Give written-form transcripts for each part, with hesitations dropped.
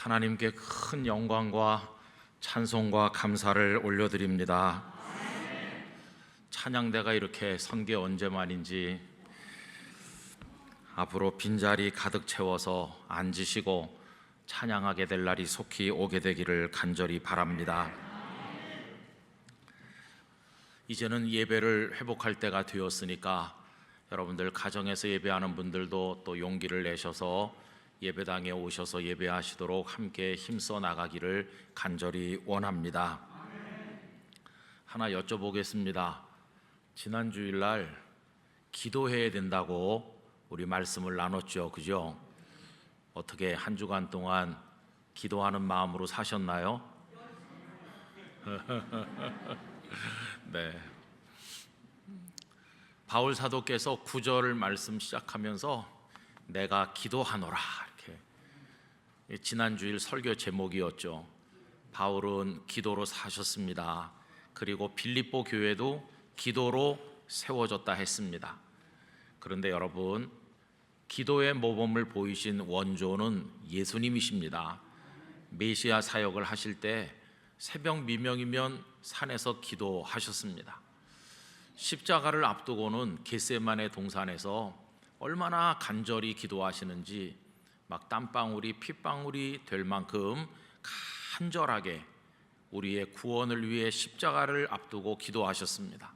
하나님께 큰 영광과 찬송과 감사를 올려드립니다. 찬양대가 이렇게 선 게 언제만인지 앞으로 빈자리 가득 채워서 앉으시고 찬양하게 될 날이 속히 오게 되기를 간절히 바랍니다. 이제는 예배를 회복할 때가 되었으니까 여러분들 가정에서 예배하는 분들도 또 용기를 내셔서 예배당에 오셔서 예배하시도록 함께 힘써 나가기를 간절히 원합니다. 하나 여쭤보겠습니다. 지난 주일날 기도해야 된다고 우리 말씀을 나눴죠, 그죠? 어떻게 한 주간 동안 기도하는 마음으로 사셨나요? 네. 바울 사도께서 9절 말씀 시작하면서 내가 기도하노라 이렇게 지난 주일 설교 제목이었죠. 바울은 기도로 사셨습니다. 그리고 빌립보 교회도 기도로 세워졌다 했습니다. 그런데 여러분, 기도의 모범을 보이신 원조는 예수님이십니다. 메시아 사역을 하실 때 새벽 미명이면 산에서 기도하셨습니다. 십자가를 앞두고는 겟세마네 동산에서 얼마나 간절히 기도하시는지 막 땀방울이 핏방울이 될 만큼 간절하게 우리의 구원을 위해 십자가를 앞두고 기도하셨습니다.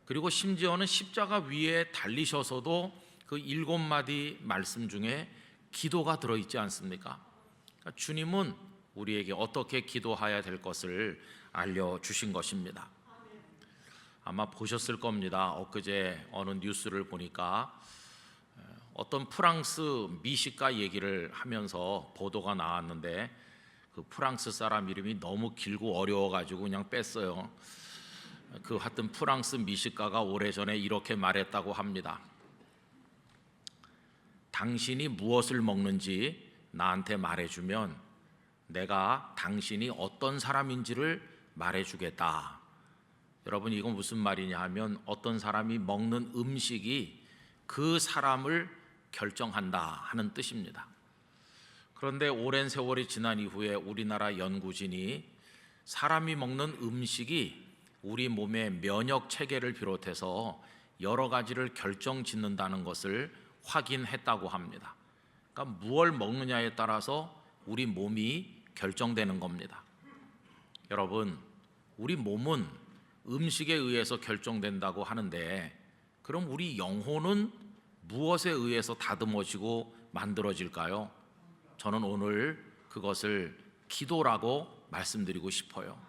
그리고 심지어는 십자가 위에 달리셔서도 그 7마디 말씀 중에 기도가 들어있지 않습니까? 그러니까 주님은 우리에게 어떻게 기도해야 될 것을 알려주신 것입니다. 아마 보셨을 겁니다. 엊그제 어느 뉴스를 보니까 어떤 프랑스 미식가 얘기를 하면서 보도가 나왔는데 그 프랑스 사람 이름이 너무 길고 어려워가지고 그냥 뺐어요. 그 하여튼 프랑스 미식가가 오래전에 이렇게 말했다고 합니다. 당신이 무엇을 먹는지 나한테 말해주면 내가 당신이 어떤 사람인지를 말해주겠다. 여러분, 이건 무슨 말이냐 하면 어떤 사람이 먹는 음식이 그 사람을 결정한다 하는 뜻입니다. 그런데 오랜 세월이 지난 이후에 우리나라 연구진이 사람이 먹는 음식이 우리 몸의 면역 체계를 비롯해서 여러 가지를 결정짓는다는 것을 확인했다고 합니다. 그러니까 무엇을 먹느냐에 따라서 우리 몸이 결정되는 겁니다. 여러분, 우리 몸은 음식에 의해서 결정된다고 하는데 그럼 우리 영혼은 무엇에 의해서 다듬어지고 만들어질까요? 저는 오늘 그것을 기도라고 말씀드리고 싶어요.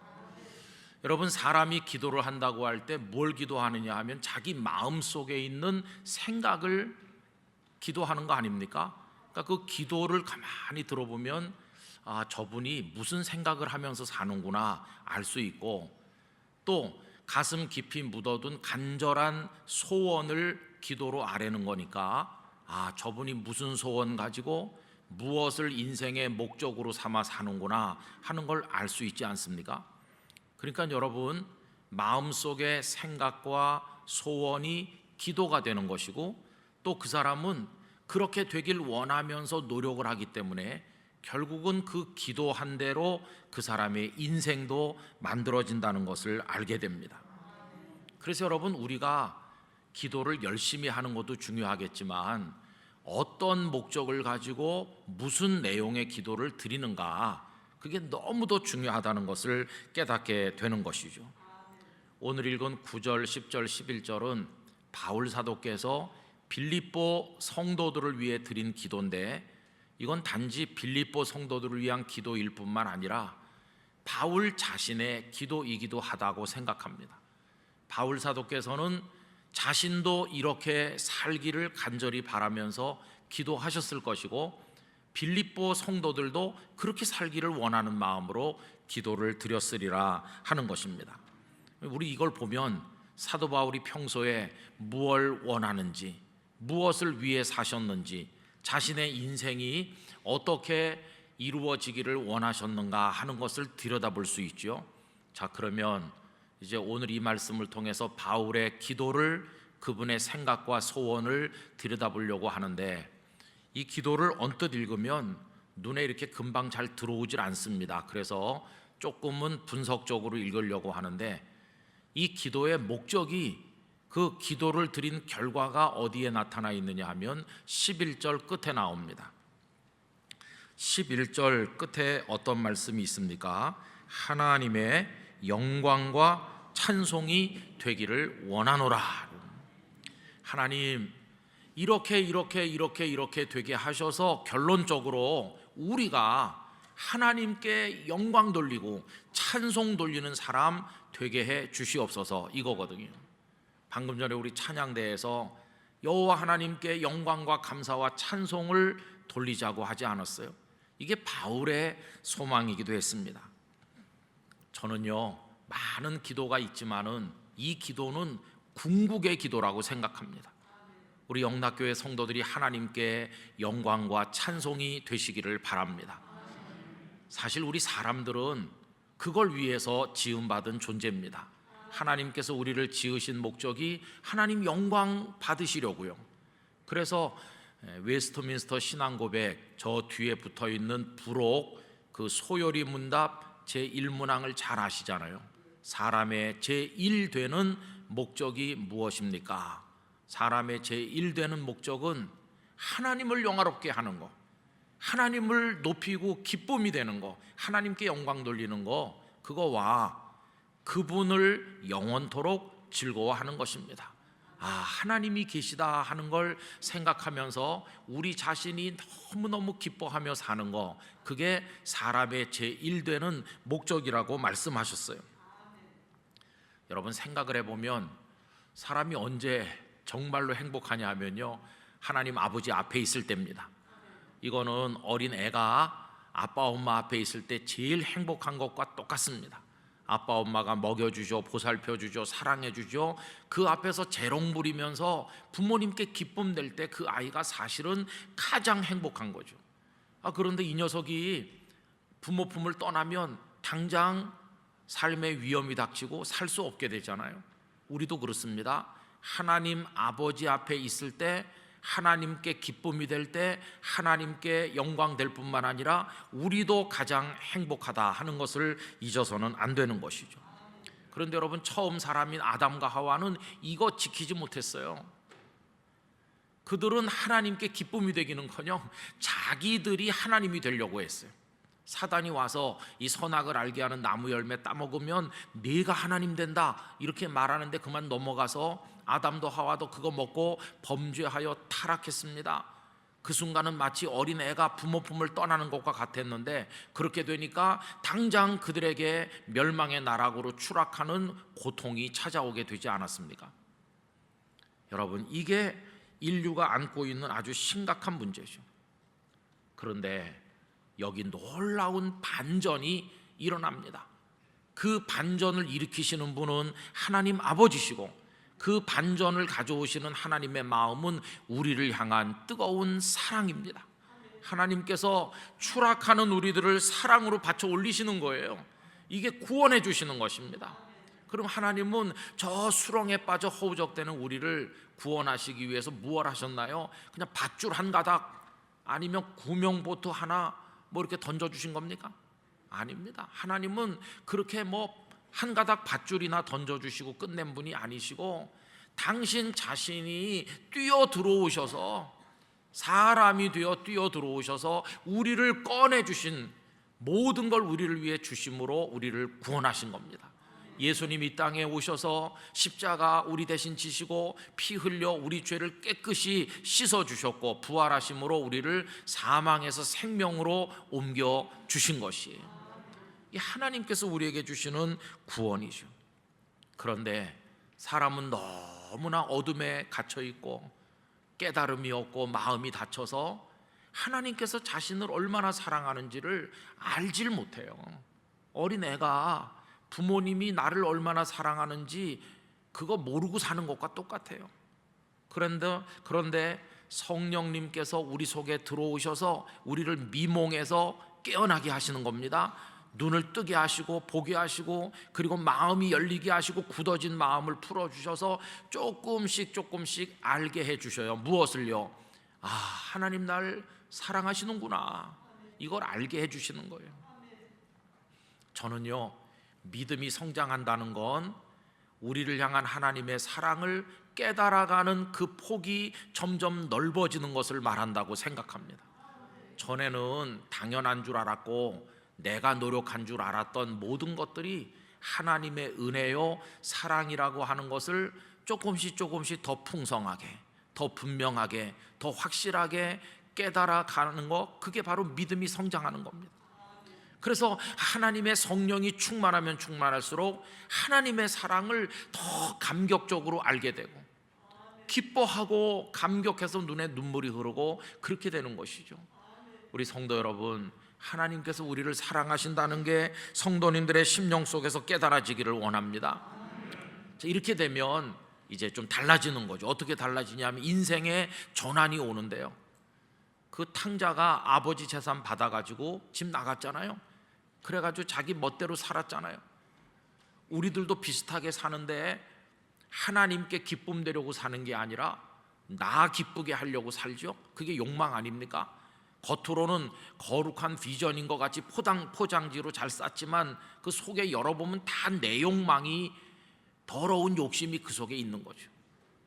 여러분, 사람이 기도를 한다고 할 때 뭘 기도하느냐 하면 자기 마음속에 있는 생각을 기도하는 거 아닙니까? 그러니까 그 기도를 가만히 들어보면 아, 저분이 무슨 생각을 하면서 사는구나 알 수 있고, 또 가슴 깊이 묻어둔 간절한 소원을 기도로 아뢰는 거니까 아, 저분이 무슨 소원 가지고 무엇을 인생의 목적으로 삼아 사는구나 하는 걸 알 수 있지 않습니까? 그러니까 여러분, 마음속의 생각과 소원이 기도가 되는 것이고 또 그 사람은 그렇게 되길 원하면서 노력을 하기 때문에 결국은 그 기도한 대로 그 사람의 인생도 만들어진다는 것을 알게 됩니다. 그래서 여러분, 우리가 기도를 열심히 하는 것도 중요하겠지만 어떤 목적을 가지고 무슨 내용의 기도를 드리는가, 그게 너무도 중요하다는 것을 깨닫게 되는 것이죠. 오늘 읽은 9절, 10절, 11절은 바울 사도께서 빌립보 성도들을 위해 드린 기도인데 이건 단지 빌립보 성도들을 위한 기도일 뿐만 아니라 바울 자신의 기도이기도 하다고 생각합니다. 바울 사도께서는 자신도 이렇게 살기를 간절히 바라면서 기도하셨을 것이고 빌립보 성도들도 그렇게 살기를 원하는 마음으로 기도를 드렸으리라 하는 것입니다. 우리 이걸 보면 사도 바울이 평소에 무엇을 원하는지, 무엇을 위해 사셨는지, 자신의 인생이 어떻게 이루어지기를 원하셨는가 하는 것을 들여다볼 수 있죠. 자, 그러면 이제 오늘 이 말씀을 통해서 바울의 기도를, 그분의 생각과 소원을 들여다보려고 하는데 이 기도를 언뜻 읽으면 눈에 이렇게 금방 잘 들어오질 않습니다. 그래서 조금은 분석적으로 읽으려고 하는데, 이 기도의 목적이, 그 기도를 드린 결과가 어디에 나타나 있느냐 하면 11절 끝에 나옵니다. 11절 끝에 어떤 말씀이 있습니까? 하나님의 영광과 찬송이 되기를 원하노라. 하나님, 이렇게 되게 하셔서 결론적으로 우리가 하나님께 영광 돌리고 찬송 돌리는 사람 되게 해 주시옵소서, 이거거든요. 방금 전에 우리 찬양대에서 여호와 하나님께 영광과 감사와 찬송을 돌리자고 하지 않았어요? 이게 바울의 소망이기도 했습니다. 저는요, 많은 기도가 있지만은 이 기도는 궁극의 기도라고 생각합니다. 우리 영락교회 성도들이 하나님께 영광과 찬송이 되시기를 바랍니다. 사실 우리 사람들은 그걸 위해서 지음받은 존재입니다. 하나님께서 우리를 지으신 목적이 하나님 영광 받으시려고요. 그래서 웨스트민스터 신앙고백 저 뒤에 붙어있는 부록 그 소요리 문답 제1문항을 잘 아시잖아요. 사람의 제1되는 목적이 무엇입니까? 사람의 제1되는 목적은 하나님을 영화롭게 하는 거, 하나님을 높이고 기쁨이 되는 거, 하나님께 영광 돌리는 거, 그거와 그분을 영원토록 즐거워하는 것입니다. 하나님이 계시다 하는 걸 생각하면서 우리 자신이 너무너무 기뻐하며 사는 거, 그게 사람의 제1되는 목적이라고 말씀하셨어요. 여러분, 생각을 해보면 사람이 언제 정말로 행복하냐 하면요, 하나님 아버지 앞에 있을 때입니다. 이거는 어린 애가 아빠 엄마 앞에 있을 때 제일 행복한 것과 똑같습니다. 아빠 엄마가 먹여주죠, 보살펴주죠, 사랑해주죠. 그 앞에서 재롱 부리면서 부모님께 기쁨 낼 때 그 아이가 사실은 가장 행복한 거죠. 그런데 이 녀석이 부모 품을 떠나면 당장 삶의 위험이 닥치고 살 수 없게 되잖아요. 우리도 그렇습니다. 하나님 아버지 앞에 있을 때, 하나님께 기쁨이 될 때, 하나님께 영광 될 뿐만 아니라 우리도 가장 행복하다 하는 것을 잊어서는 안 되는 것이죠. 그런데 여러분, 처음 사람인 아담과 하와는 이거 지키지 못했어요. 그들은 하나님께 기쁨이 되기는커녕 자기들이 하나님이 되려고 했어요. 사단이 와서 이 선악을 알게 하는 나무 열매 따먹으면 네가 하나님 된다 이렇게 말하는데 그만 넘어가서 아담도 하와도 그거 먹고 범죄하여 타락했습니다. 그 순간은 마치 어린 애가 부모 품을 떠나는 것과 같았는데, 그렇게 되니까 당장 그들에게 멸망의 나락으로 추락하는 고통이 찾아오게 되지 않았습니까? 여러분, 이게 인류가 안고 있는 아주 심각한 문제죠. 그런데 여기 놀라운 반전이 일어납니다. 그 반전을 일으키시는 분은 하나님 아버지시고, 그 반전을 가져오시는 하나님의 마음은 우리를 향한 뜨거운 사랑입니다. 하나님께서 추락하는 우리들을 사랑으로 받쳐 올리시는 거예요. 이게 구원해 주시는 것입니다. 그럼 하나님은 저 수렁에 빠져 허우적대는 우리를 구원하시기 위해서 무엇 하셨나요? 그냥 밧줄 한 가닥 아니면 구명보트 하나 뭐 이렇게 던져주신 겁니까? 아닙니다. 하나님은 그렇게 한 가닥 밧줄이나 던져주시고 끝낸 분이 아니시고, 당신 자신이 뛰어 들어오셔서, 사람이 되어 뛰어 들어오셔서 우리를 꺼내주신, 모든 걸 우리를 위해 주심으로 우리를 구원하신 겁니다. 예수님이 이 땅에 오셔서 십자가 우리 대신 지시고 피 흘려 우리 죄를 깨끗이 씻어주셨고, 부활하심으로 우리를 사망에서 생명으로 옮겨주신 것이에요. 이 하나님께서 우리에게 주시는 구원이죠. 그런데 사람은 너무나 어둠에 갇혀있고 깨달음이 없고 마음이 닫혀서 하나님께서 자신을 얼마나 사랑하는지를 알질 못해요. 어린애가 부모님이 나를 얼마나 사랑하는지 그거 모르고 사는 것과 똑같아요. 그런데 성령님께서 우리 속에 들어오셔서 우리를 미몽에서 깨어나게 하시는 겁니다. 눈을 뜨게 하시고 보게 하시고, 그리고 마음이 열리게 하시고 굳어진 마음을 풀어주셔서 조금씩 알게 해주셔요. 무엇을요? 하나님 날 사랑하시는구나. 이걸 알게 해주시는 거예요. 저는요, 믿음이 성장한다는 건 우리를 향한 하나님의 사랑을 깨달아가는 그 폭이 점점 넓어지는 것을 말한다고 생각합니다. 전에는 당연한 줄 알았고 내가 노력한 줄 알았던 모든 것들이 하나님의 은혜요 사랑이라고 하는 것을 조금씩 더 풍성하게, 더 분명하게, 더 확실하게 깨달아가는 것, 그게 바로 믿음이 성장하는 겁니다. 그래서 하나님의 성령이 충만하면 충만할수록 하나님의 사랑을 더 감격적으로 알게 되고 기뻐하고 감격해서 눈에 눈물이 흐르고 그렇게 되는 것이죠. 우리 성도 여러분, 하나님께서 우리를 사랑하신다는 게 성도님들의 심령 속에서 깨달아지기를 원합니다. 이렇게 되면 이제 좀 달라지는 거죠. 어떻게 달라지냐면 인생에 전환이 오는데요, 그 탕자가 아버지 재산 받아가지고 집 나갔잖아요. 그래가지고 자기 멋대로 살았잖아요. 우리들도 비슷하게 사는데 하나님께 기쁨 되려고 사는 게 아니라 나 기쁘게 하려고 살죠. 그게 욕망 아닙니까? 겉으로는 거룩한 비전인 것 같이 포장지로 잘 쌌지만 그 속에 열어보면 다 내 욕망이, 더러운 욕심이 그 속에 있는 거죠.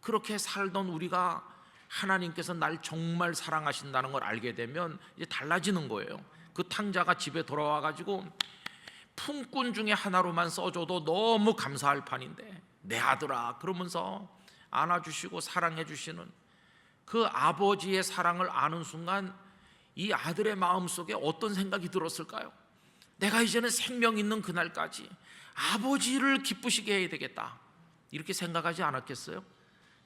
그렇게 살던 우리가 하나님께서 날 정말 사랑하신다는 걸 알게 되면 이제 달라지는 거예요. 그 탕자가 집에 돌아와가지고 품꾼 중에 하나로만 써줘도 너무 감사할 판인데 내 아들아 그러면서 안아주시고 사랑해주시는 그 아버지의 사랑을 아는 순간 이 아들의 마음속에 어떤 생각이 들었을까요? 내가 이제는 생명 있는 그날까지 아버지를 기쁘시게 해야 되겠다, 이렇게 생각하지 않았겠어요?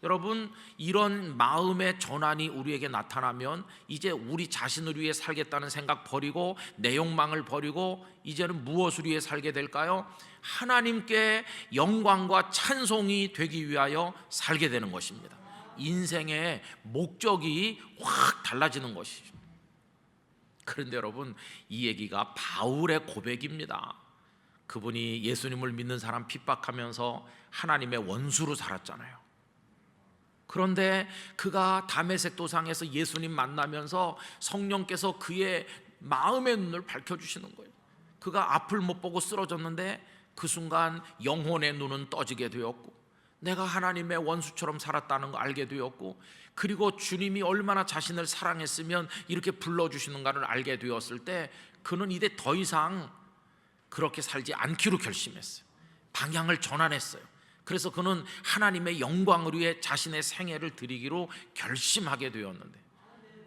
여러분, 이런 마음의 전환이 우리에게 나타나면 이제 우리 자신을 위해 살겠다는 생각 버리고 내 욕망을 버리고 이제는 무엇을 위해 살게 될까요? 하나님께 영광과 찬송이 되기 위하여 살게 되는 것입니다. 인생의 목적이 확 달라지는 것이죠. 그런데 여러분, 이 얘기가 바울의 고백입니다. 그분이 예수님을 믿는 사람 핍박하면서 하나님의 원수로 살았잖아요. 그런데 그가 다메섹 도상에서 예수님 만나면서 성령께서 그의 마음의 눈을 밝혀주시는 거예요. 그가 앞을 못 보고 쓰러졌는데 그 순간 영혼의 눈은 떠지게 되었고 내가 하나님의 원수처럼 살았다는 거 알게 되었고, 그리고 주님이 얼마나 자신을 사랑했으면 이렇게 불러주시는가를 알게 되었을 때 그는 이제 더 이상 그렇게 살지 않기로 결심했어요. 방향을 전환했어요. 그래서 그는 하나님의 영광을 위해 자신의 생애를 드리기로 결심하게 되었는데,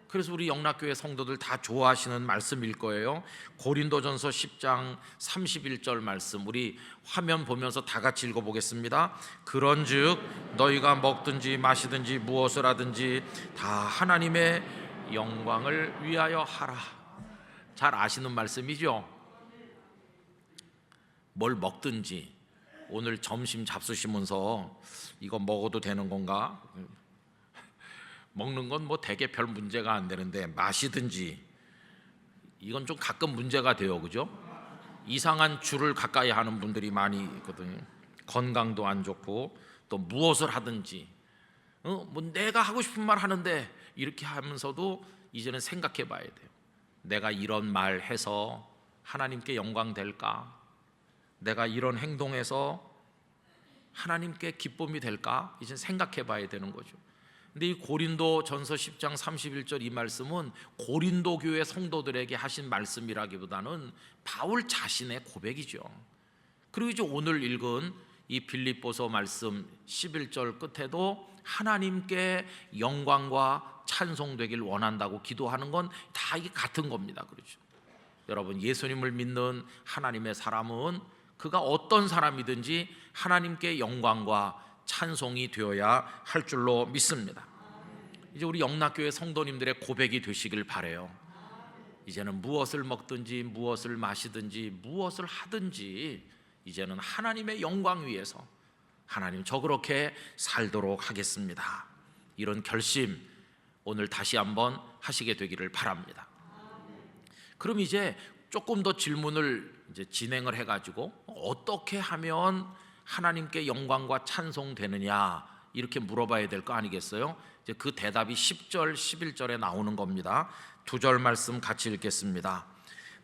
그래서 우리 영락교회 성도들 다 좋아하시는 말씀일 거예요. 고린도전서 10장 31절 말씀, 우리 화면 보면서 다 같이 읽어보겠습니다. 그런즉 너희가 먹든지 마시든지 무엇을 하든지 다 하나님의 영광을 위하여 하라. 잘 아시는 말씀이죠. 뭘 먹든지, 오늘 점심 잡수시면서 이거 먹어도 되는 건가? 먹는 건 뭐 되게 별 문제가 안 되는데 마시든지, 이건 좀 가끔 문제가 돼요, 그죠? 이상한 줄을 가까이 하는 분들이 많이 있거든요. 건강도 안 좋고, 또 무엇을 하든지 뭐 내가 하고 싶은 말 하는데 이렇게 하면서도 이제는 생각해 봐야 돼요. 내가 이런 말 해서 하나님께 영광 될까? 내가 이런 행동해서 하나님께 기쁨이 될까? 이제 생각해 봐야 되는 거죠. 근데 이 고린도 전서 10장 31절 이 말씀은 고린도 교회 성도들에게 하신 말씀이라기보다는 바울 자신의 고백이죠. 그리고 이제 오늘 읽은 이 빌립보서 말씀 11절 끝에도 하나님께 영광과 찬송되길 원한다고 기도하는 건 다 이게 같은 겁니다. 그렇죠? 여러분, 예수님을 믿는 하나님의 사람은 그가 어떤 사람이든지 하나님께 영광과 찬송이 되어야 할 줄로 믿습니다. 이제 우리 영락교회 성도님들의 고백이 되시길 바라요. 이제는 무엇을 먹든지 무엇을 마시든지 무엇을 하든지 이제는 하나님의 영광 위에서 하나님 저 그렇게 살도록 하겠습니다. 이런 결심 오늘 다시 한번 하시게 되기를 바랍니다. 그럼 이제 조금 더 질문을 이제 진행을 해가지고 어떻게 하면 하나님께 영광과 찬송되느냐 이렇게 물어봐야 될 거 아니겠어요? 이제 그 대답이 10절, 11절에 나오는 겁니다. 두 절 말씀 같이 읽겠습니다.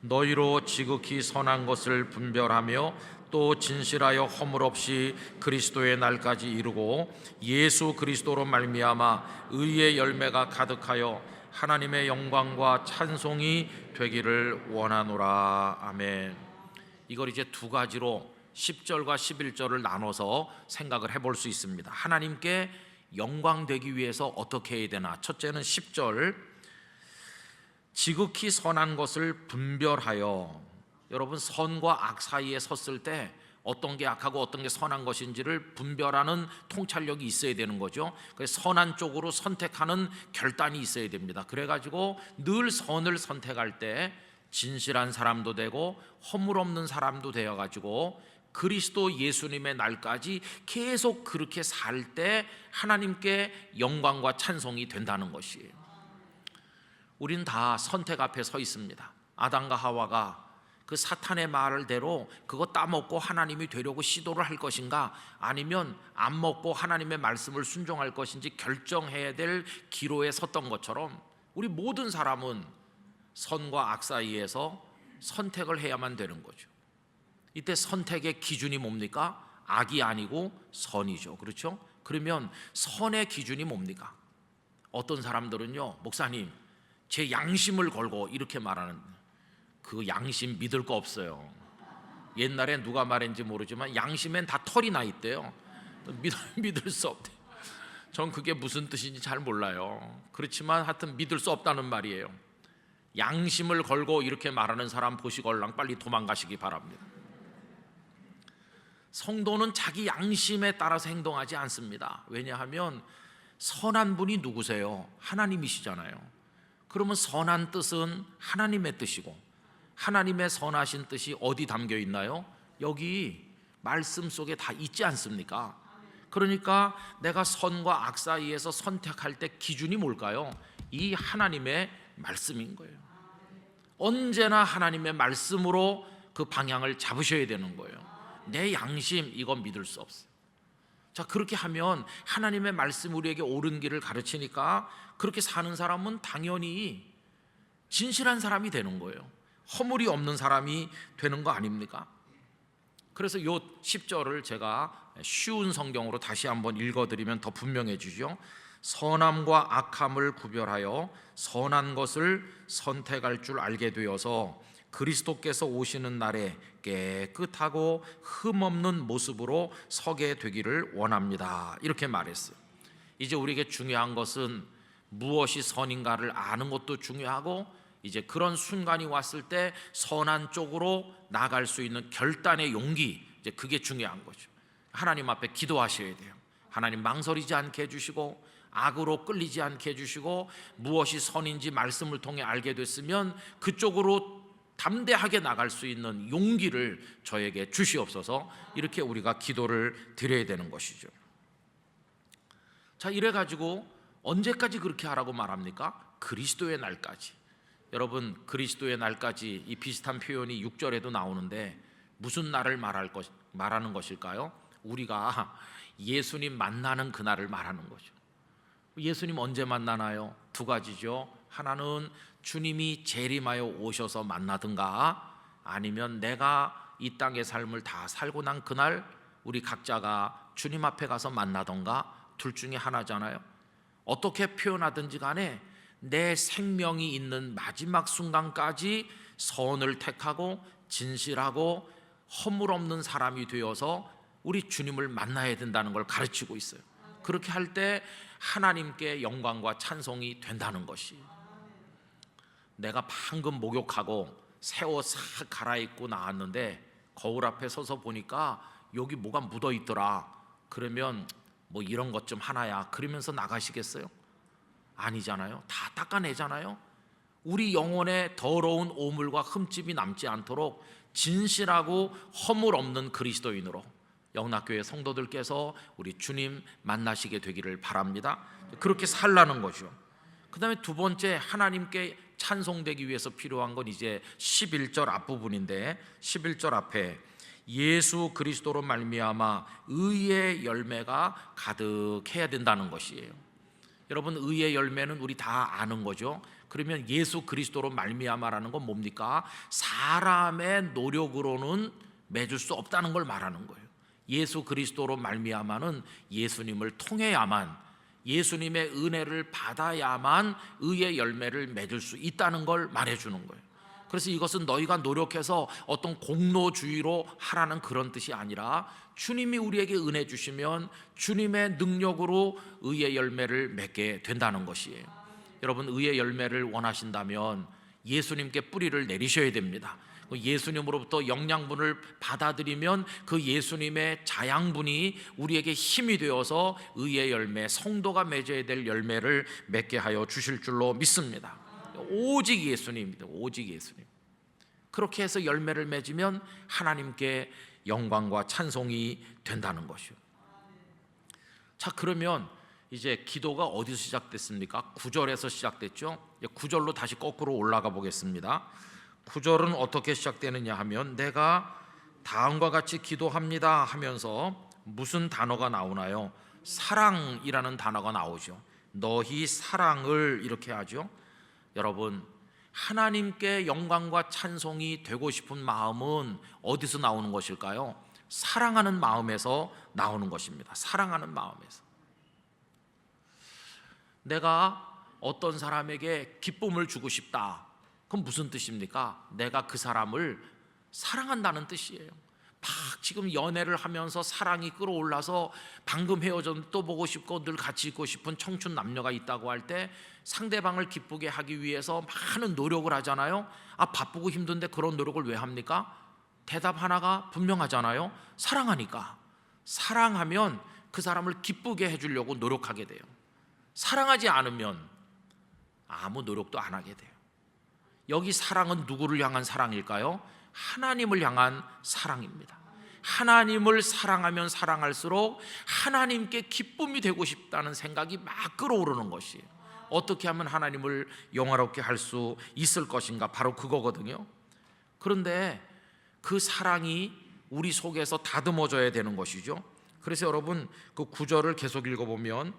너희로 지극히 선한 것을 분별하며 또 진실하여 허물 없이 그리스도의 날까지 이루고 예수 그리스도로 말미암아 의의 열매가 가득하여 하나님의 영광과 찬송이 되기를 원하노라. 아멘. 이걸 이제 두 가지로 10절과 11절을 나눠서 생각을 해볼 수 있습니다. 하나님께 영광 되기 위해서 어떻게 해야 되나? 첫째는 10절, 지극히 선한 것을 분별하여. 여러분, 선과 악 사이에 섰을 때 어떤 게 악하고 어떤 게 선한 것인지를 분별하는 통찰력이 있어야 되는 거죠. 그래서 선한 쪽으로 선택하는 결단이 있어야 됩니다. 그래가지고 늘 선을 선택할 때 진실한 사람도 되고 허물 없는 사람도 되어가지고 그리스도 예수님의 날까지 계속 그렇게 살 때 하나님께 영광과 찬송이 된다는 것이에요. 우린 다 선택 앞에 서 있습니다. 아담과 하와가 그 사탄의 말대로 그거 따먹고 하나님이 되려고 시도를 할 것인가, 아니면 안 먹고 하나님의 말씀을 순종할 것인지 결정해야 될 기로에 섰던 것처럼 우리 모든 사람은 선과 악 사이에서 선택을 해야만 되는 거죠. 이때 선택의 기준이 뭡니까? 악이 아니고 선이죠. 그렇죠? 그러면 선의 기준이 뭡니까? 어떤 사람들은요, 목사님 제 양심을 걸고 이렇게 말하는, 그 양심 믿을 거 없어요. 옛날에 누가 말했는지 모르지만 양심엔 다 털이 나 있대요. 믿을 수 없대. 전 그게 무슨 뜻인지 잘 몰라요. 그렇지만 하여튼 믿을 수 없다는 말이에요. 양심을 걸고 이렇게 말하는 사람 보시걸랑 빨리 도망가시기 바랍니다. 성도는 자기 양심에 따라서 행동하지 않습니다. 왜냐하면 선한 분이 누구세요? 하나님이시잖아요. 그러면 선한 뜻은 하나님의 뜻이고, 하나님의 선하신 뜻이 어디 담겨 있나요? 여기 말씀 속에 다 있지 않습니까? 그러니까 내가 선과 악 사이에서 선택할 때 기준이 뭘까요? 이 하나님의 말씀인 거예요. 언제나 하나님의 말씀으로 그 방향을 잡으셔야 되는 거예요. 내 양심 이건 믿을 수 없어요. 자, 그렇게 하면 하나님의 말씀 우리에게 옳은 길을 가르치니까 그렇게 사는 사람은 당연히 진실한 사람이 되는 거예요. 허물이 없는 사람이 되는 거 아닙니까? 그래서 요 10절을 제가 쉬운 성경으로 다시 한번 읽어드리면 더 분명해지죠. 선함과 악함을 구별하여 선한 것을 선택할 줄 알게 되어서 그리스도께서 오시는 날에 깨끗하고 흠없는 모습으로 서게 되기를 원합니다. 이렇게 말했어요. 이제 우리에게 중요한 것은 무엇이 선인가를 아는 것도 중요하고, 이제 그런 순간이 왔을 때 선한 쪽으로 나갈 수 있는 결단의 용기, 이제 그게 중요한 거죠. 하나님 앞에 기도하셔야 돼요. 하나님 망설이지 않게 해주시고 악으로 끌리지 않게 해주시고, 무엇이 선인지 말씀을 통해 알게 됐으면 그쪽으로 담대하게 나갈 수 있는 용기를 저에게 주시옵소서. 이렇게 우리가 기도를 드려야 되는 것이죠. 자, 이래가지고 언제까지 그렇게 하라고 말합니까? 그리스도의 날까지. 여러분, 그리스도의 날까지, 이 비슷한 표현이 6절에도 나오는데 무슨 날을 말하는 것일까요? 우리가 예수님 만나는 그날을 말하는 거죠. 예수님 언제 만나나요? 두 가지죠. 하나는 주님이 재림하여 오셔서 만나든가, 아니면 내가 이 땅의 삶을 다 살고 난 그날 우리 각자가 주님 앞에 가서 만나던가, 둘 중에 하나잖아요. 어떻게 표현하든지 간에 내 생명이 있는 마지막 순간까지 선을 택하고 진실하고 허물 없는 사람이 되어서 우리 주님을 만나야 된다는 걸 가르치고 있어요. 그렇게 할 때 하나님께 영광과 찬송이 된다는 것이, 내가 방금 목욕하고 새 옷 싹 갈아입고 나왔는데 거울 앞에 서서 보니까 여기 뭐가 묻어 있더라. 그러면 뭐 이런 것 좀 하나야 그러면서 나가시겠어요? 아니잖아요. 다 닦아내잖아요. 우리 영혼에 더러운 오물과 흠집이 남지 않도록 진실하고 허물 없는 그리스도인으로 영락교회 성도들께서 우리 주님 만나시게 되기를 바랍니다. 그렇게 살라는 거죠. 그 다음에 두 번째, 하나님께 찬송되기 위해서 필요한 건 이제 11절 앞부분인데, 11절 앞에 예수 그리스도로 말미암아 의의 열매가 가득해야 된다는 것이에요. 여러분, 의의 열매는 우리 다 아는 거죠. 그러면 예수 그리스도로 말미암아라는 건 뭡니까? 사람의 노력으로는 맺을 수 없다는 걸 말하는 거예요. 예수 그리스도로 말미암아는 예수님을 통해야만, 예수님의 은혜를 받아야만 의의 열매를 맺을 수 있다는 걸 말해주는 거예요. 그래서 이것은 너희가 노력해서 어떤 공로주의로 하라는 그런 뜻이 아니라, 주님이 우리에게 은혜 주시면 주님의 능력으로 의의 열매를 맺게 된다는 것이에요. 여러분, 의의 열매를 원하신다면 예수님께 뿌리를 내리셔야 됩니다. 예수님으로부터 영양분을 받아들이면 그 예수님의 자양분이 우리에게 힘이 되어서 의의 열매, 성도가 맺어야 될 열매를 맺게 하여 주실 줄로 믿습니다. 오직 예수님입니다. 오직 예수님. 그렇게 해서 열매를 맺으면 하나님께 영광과 찬송이 된다는 것이요. 자, 그러면 이제 기도가 어디서 시작됐습니까? 9절에서 시작됐죠. 9절로 다시 거꾸로 올라가 보겠습니다. 9절은 어떻게 시작되느냐 하면, 내가 다음과 같이 기도합니다 하면서 무슨 단어가 나오나요? 사랑이라는 단어가 나오죠. 너희 사랑을, 이렇게 하죠. 여러분, 하나님께 영광과 찬송이 되고 싶은 마음은 어디서 나오는 것일까요? 사랑하는 마음에서 나오는 것입니다. 사랑하는 마음에서. 내가 어떤 사람에게 기쁨을 주고 싶다, 그건 무슨 뜻입니까? 내가 그 사람을 사랑한다는 뜻이에요. 막 지금 연애를 하면서 사랑이 끌어올라서 방금 헤어졌는데 또 보고 싶고 늘 같이 있고 싶은 청춘 남녀가 있다고 할 때 상대방을 기쁘게 하기 위해서 많은 노력을 하잖아요. 바쁘고 힘든데 그런 노력을 왜 합니까? 대답 하나가 분명하잖아요. 사랑하니까. 사랑하면 그 사람을 기쁘게 해주려고 노력하게 돼요. 사랑하지 않으면 아무 노력도 안 하게 돼요. 여기 사랑은 누구를 향한 사랑일까요? 하나님을 향한 사랑입니다. 하나님을 사랑하면 사랑할수록 하나님께 기쁨이 되고 싶다는 생각이 막 끌어오르는 것이에요. 어떻게 하면 하나님을 영화롭게 할 수 있을 것인가, 바로 그거거든요. 그런데 그 사랑이 우리 속에서 다듬어져야 되는 것이죠. 그래서 여러분, 그 9절을 계속 읽어보면,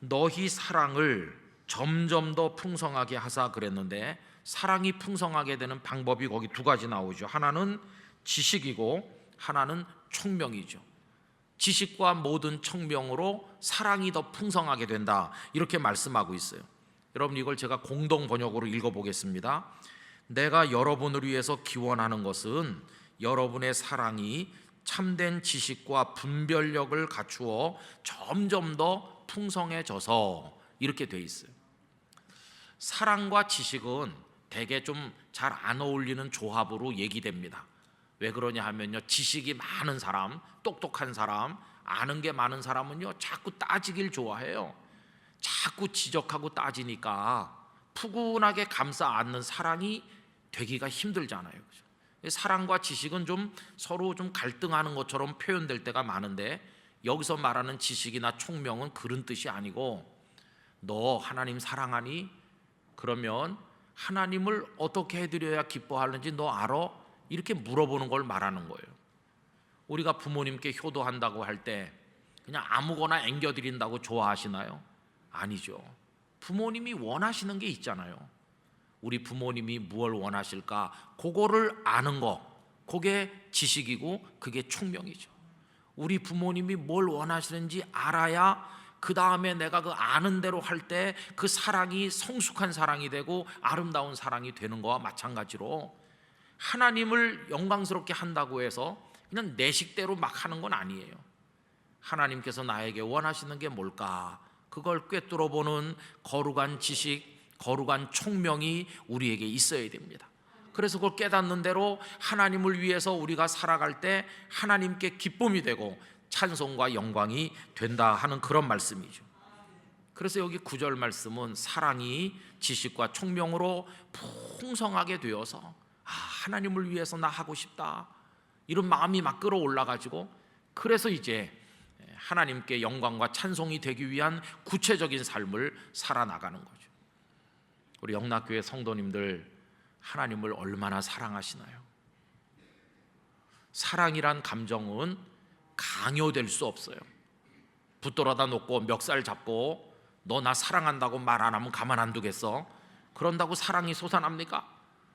너희 사랑을 점점 더 풍성하게 하사 그랬는데, 사랑이 풍성하게 되는 방법이 거기 두 가지 나오죠. 하나는 지식이고 하나는 총명이죠. 지식과 모든 총명으로 사랑이 더 풍성하게 된다, 이렇게 말씀하고 있어요. 여러분, 이걸 제가 공동 번역으로 읽어보겠습니다. 내가 여러분을 위해서 기원하는 것은 여러분의 사랑이 참된 지식과 분별력을 갖추어 점점 더 풍성해져서, 이렇게 돼 있어요. 사랑과 지식은 되게 좀 잘 안 어울리는 조합으로 얘기됩니다. 왜 그러냐 하면요, 지식이 많은 사람, 똑똑한 사람, 아는 게 많은 사람은요 자꾸 따지길 좋아해요. 자꾸 지적하고 따지니까 푸근하게 감싸 안는 사랑이 되기가 힘들잖아요. 그죠? 사랑과 지식은 좀 서로 좀 갈등하는 것처럼 표현될 때가 많은데, 여기서 말하는 지식이나 총명은 그런 뜻이 아니고, 너 하나님 사랑하니? 그러면 하나님을 어떻게 해드려야 기뻐하는지 너 알아? 이렇게 물어보는 걸 말하는 거예요. 우리가 부모님께 효도한다고 할 때 그냥 아무거나 앵겨드린다고 좋아하시나요? 아니죠. 부모님이 원하시는 게 있잖아요. 우리 부모님이 무엇을 원하실까, 그거를 아는 거, 그게 지식이고 그게 총명이죠. 우리 부모님이 뭘 원하시는지 알아야 그 다음에 내가 그 아는 대로 할 때 그 사랑이 성숙한 사랑이 되고 아름다운 사랑이 되는 거와 마찬가지로, 하나님을 영광스럽게 한다고 해서 그냥 내 식대로 막 하는 건 아니에요. 하나님께서 나에게 원하시는 게 뭘까, 그걸 꿰뚫어보는 거룩한 지식, 거룩한 총명이 우리에게 있어야 됩니다. 그래서 그걸 깨닫는 대로 하나님을 위해서 우리가 살아갈 때 하나님께 기쁨이 되고 찬송과 영광이 된다 하는 그런 말씀이죠. 그래서 여기 9절 말씀은 사랑이 지식과 총명으로 풍성하게 되어서, 하나님을 위해서 나 하고 싶다, 이런 마음이 막 끌어올라가지고, 그래서 이제 하나님께 영광과 찬송이 되기 위한 구체적인 삶을 살아나가는 거죠. 우리 영락교회 성도님들, 하나님을 얼마나 사랑하시나요? 사랑이란 감정은 강요될 수 없어요. 붙들어다 놓고 멱살 잡고 너 나 사랑한다고 말 안 하면 가만 안 두겠어? 그런다고 사랑이 솟아납니까?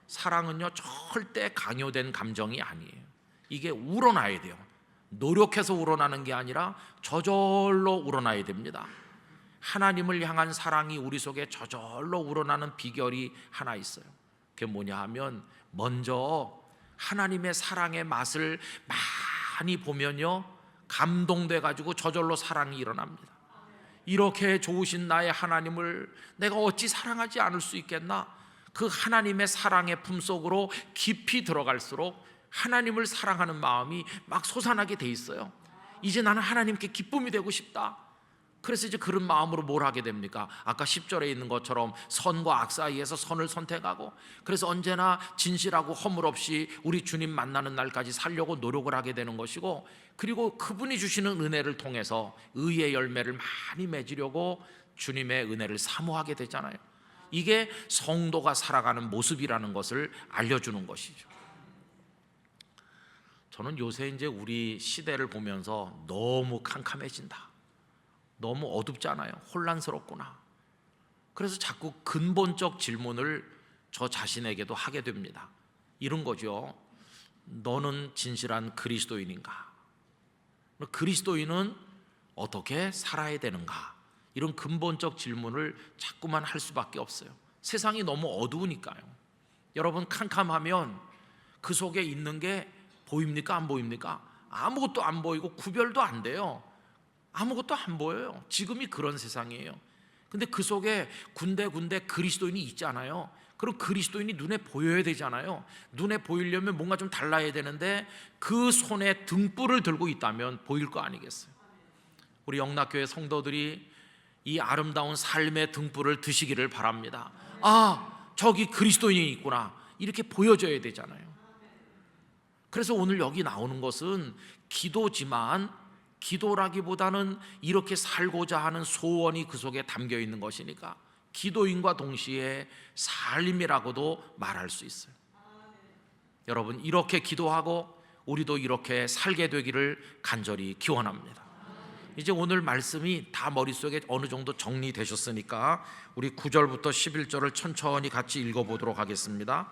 사랑은요 절대 강요된 감정이 아니에요. 이게 우러나야 돼요. 노력해서 우러나는 게 아니라 저절로 우러나야 됩니다. 하나님을 향한 사랑이 우리 속에 저절로 우러나는 비결이 하나 있어요. 그게 뭐냐 하면 먼저 하나님의 사랑의 맛을 많이 보면요 감동돼 가지고 저절로 사랑이 일어납니다. 이렇게 좋으신 나의 하나님을 내가 어찌 사랑하지 않을 수 있겠나? 그 하나님의 사랑의 품속으로 깊이 들어갈수록 하나님을 사랑하는 마음이 막 솟아나게 돼 있어요. 이제 나는 하나님께 기쁨이 되고 싶다. 그래서 이제 그런 마음으로 뭘 하게 됩니까? 아까 10절에 있는 것처럼 선과 악 사이에서 선을 선택하고, 그래서 언제나 진실하고 허물 없이 우리 주님 만나는 날까지 살려고 노력을 하게 되는 것이고, 그리고 그분이 주시는 은혜를 통해서 의의 열매를 많이 맺으려고 주님의 은혜를 사모하게 되잖아요. 이게 성도가 살아가는 모습이라는 것을 알려주는 것이죠. 저는 요새 이제 우리 시대를 보면서 너무 캄캄해진다, 너무 어둡잖아요. 혼란스럽구나. 그래서 자꾸 근본적 질문을 저 자신에게도 하게 됩니다. 이런 거죠. 너는 진실한 그리스도인인가? 그리스도인은 어떻게 살아야 되는가? 이런 근본적 질문을 자꾸만 할 수밖에 없어요. 세상이 너무 어두우니까요. 여러분, 캄캄하면 그 속에 있는 게 보입니까? 안 보입니까? 아무것도 안 보이고 구별도 안 돼요. 아무것도 안 보여요. 지금이 그런 세상이에요. 근데 그 속에 군데군데 그리스도인이 있잖아요. 그럼 그리스도인이 눈에 보여야 되잖아요. 눈에 보이려면 뭔가 좀 달라야 되는데 그 손에 등불을 들고 있다면 보일 거 아니겠어요? 우리 영락교회 성도들이 이 아름다운 삶의 등불을 드시기를 바랍니다. 아, 저기 그리스도인이 있구나, 이렇게 보여져야 되잖아요. 그래서 오늘 여기 나오는 것은 기도지만, 기도라기보다는 이렇게 살고자 하는 소원이 그 속에 담겨 있는 것이니까 기도인과 동시에 삶이라고도 말할 수 있어요. 여러분, 이렇게 기도하고 우리도 이렇게 살게 되기를 간절히 기원합니다. 이제 오늘 말씀이 다 머릿속에 어느 정도 정리되셨으니까 우리 9절부터 11절을 천천히 같이 읽어보도록 하겠습니다.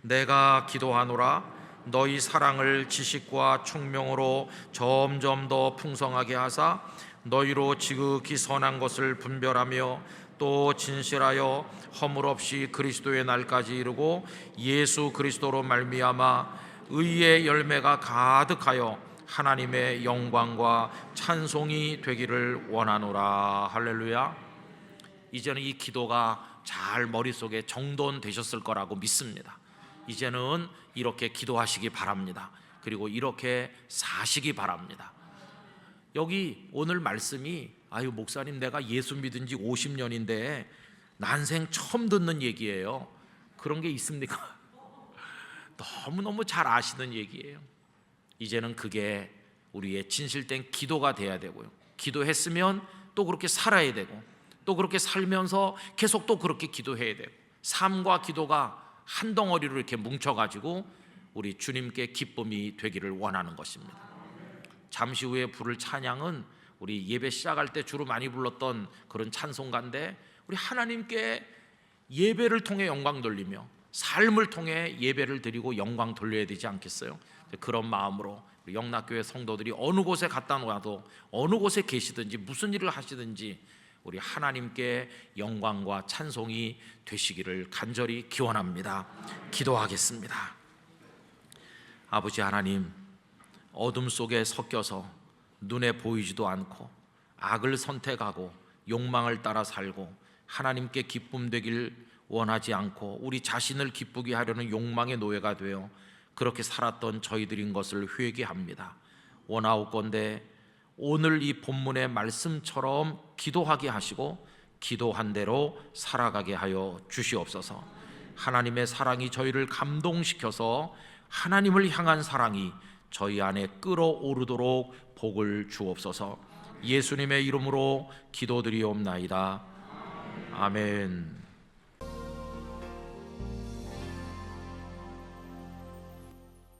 내가 기도하노라 너희 사랑을 지식과 총명으로 점점 더 풍성하게 하사 너희로 지극히 선한 것을 분별하며 또 진실하여 허물 없이 그리스도의 날까지 이르고 예수 그리스도로 말미암아 의의 열매가 가득하여 하나님의 영광과 찬송이 되기를 원하노라. 할렐루야. 이제는 이 기도가 잘 머릿속에 정돈되셨을 거라고 믿습니다. 이제는 이렇게 기도하시기 바랍니다. 그리고 이렇게 사시기 바랍니다. 여기 오늘 말씀이, 아유 목사님 내가 예수 믿은 지 50년인데 난생 처음 듣는 얘기예요. 그런 게 있습니까? 너무너무 잘 아시는 얘기예요. 이제는 그게 우리의 진실된 기도가 돼야 되고요. 기도했으면 또 그렇게 살아야 되고, 또 그렇게 살면서 계속 또 그렇게 기도해야 되고, 삶과 기도가 한 덩어리로 이렇게 뭉쳐가지고 우리 주님께 기쁨이 되기를 원하는 것입니다. 잠시 후에 부를 찬양은 우리 예배 시작할 때 주로 많이 불렀던 그런 찬송가인데, 우리 하나님께 예배를 통해 영광 돌리며 삶을 통해 예배를 드리고 영광 돌려야 되지 않겠어요? 그런 마음으로 우리 영락교회 성도들이 어느 곳에 갔다 와도, 어느 곳에 계시든지 무슨 일을 하시든지 우리 하나님께 영광과 찬송이 되시기를 간절히 기원합니다. 기도하겠습니다. 아버지 하나님, 어둠 속에 섞여서 눈에 보이지도 않고 악을 선택하고 욕망을 따라 살고 하나님께 기쁨 되길 원하지 않고 우리 자신을 기쁘게 하려는 욕망의 노예가 되어 그렇게 살았던 저희들인 것을 회개합니다. 원하옵건대 오늘 이 본문의 말씀처럼 기도하게 하시고 기도한 대로 살아가게 하여 주시옵소서. 하나님의 사랑이 저희를 감동시켜서 하나님을 향한 사랑이 저희 안에 끓어오르도록 복을 주옵소서. 예수님의 이름으로 기도드리옵나이다. 아멘.